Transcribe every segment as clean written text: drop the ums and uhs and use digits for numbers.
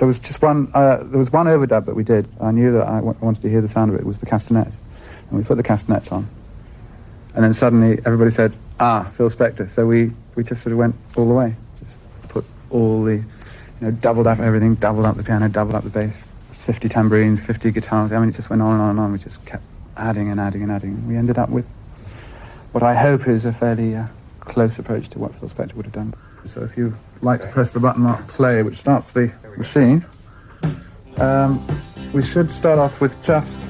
there was just one overdub that we did. I knew that I wanted to hear the sound of it. It was the castanets. And we put the castanets on. And then suddenly everybody said, Phil Spector. So we just sort of went all the way. Just put all the, doubled up everything, doubled up the piano, doubled up the bass, 50 tambourines, 50 guitars. I mean, it just went on and on and on. We just kept adding and adding and adding. We ended up with what I hope is a fairly close approach to what Phil Spector would have done. So if you like to press the button marked play, which starts the machine, we should start off with just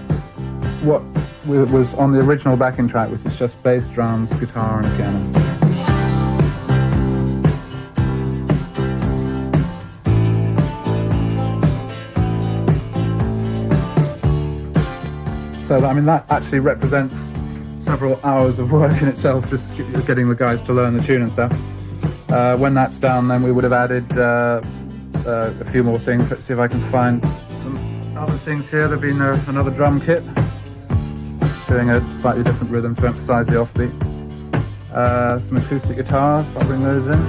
what was on the original backing track, which is just bass, drums, guitar, and a piano. So, I mean, that actually represents several hours of work in itself, just getting the guys to learn the tune and stuff. When that's done, then we would have added a few more things. Let's see if I can find some other things here. There've been another drum kit, doing a slightly different rhythm to emphasize the offbeat. Some acoustic guitars, I'll bring those in.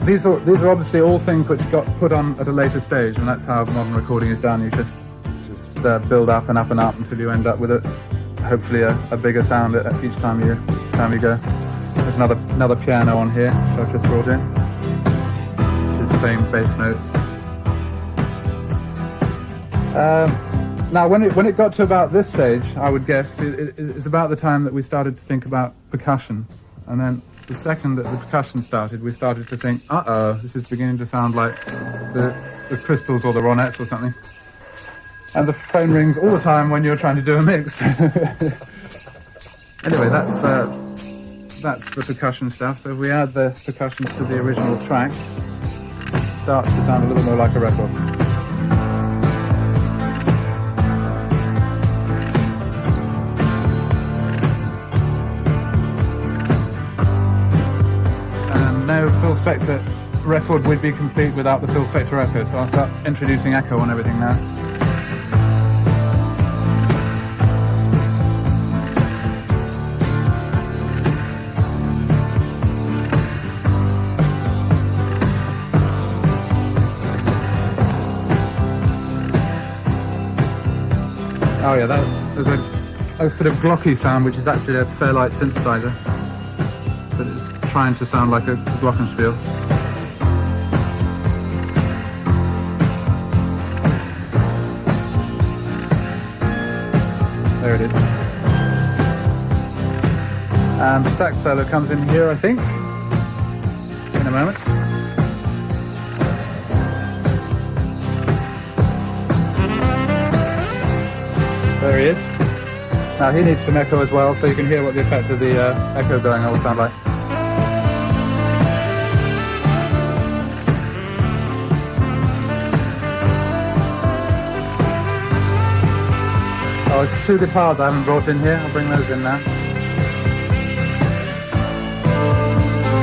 These are obviously all things which got put on at a later stage, and that's how modern recording is done. You just build up and up and up until you end up with hopefully a bigger sound at each time you go. There's another piano on here which I've just brought in, which is playing bass notes. Now, when it got to about this stage, I would guess it's about the time that we started to think about percussion, and then the second that the percussion started, we started to think, this is beginning to sound like the crystals or the ronettes or something. And the phone rings all the time when you're trying to do a mix. Anyway, that's the percussion stuff. So if we add the percussion to the original track, it starts to sound a little more like a record. And no Phil Spector record would be complete without the Phil Spector echo, so I'll start introducing echo on everything now. Oh yeah, there's a sort of glocky sound, which is actually a Fairlight synthesizer, but it's trying to sound like a glockenspiel. There it is. And the sax solo comes in here, I think, in a moment. There he is. Now he needs some echo as well, so you can hear what the effect of the echo going on will sound like. Oh, it's 2 guitars I haven't brought in here. I'll bring those in now.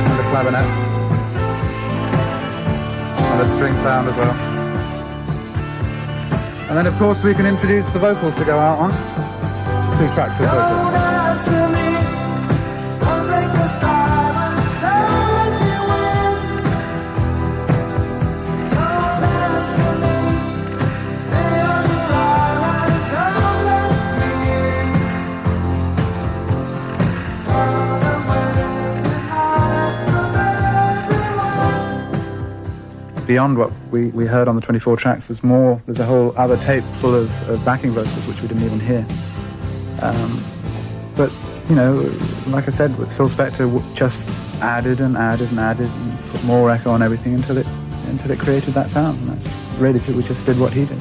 And the clavinet. And the string sound as well. And then, of course, we can introduce the vocals to go out on. 2 tracks of vocals. Beyond what we heard on the 24 tracks, there's a whole other tape full of backing vocals which we didn't even hear. But, like I said, with Phil Spector, just added and added and added and put more echo on everything until it created that sound. And that's really, we just did what he did.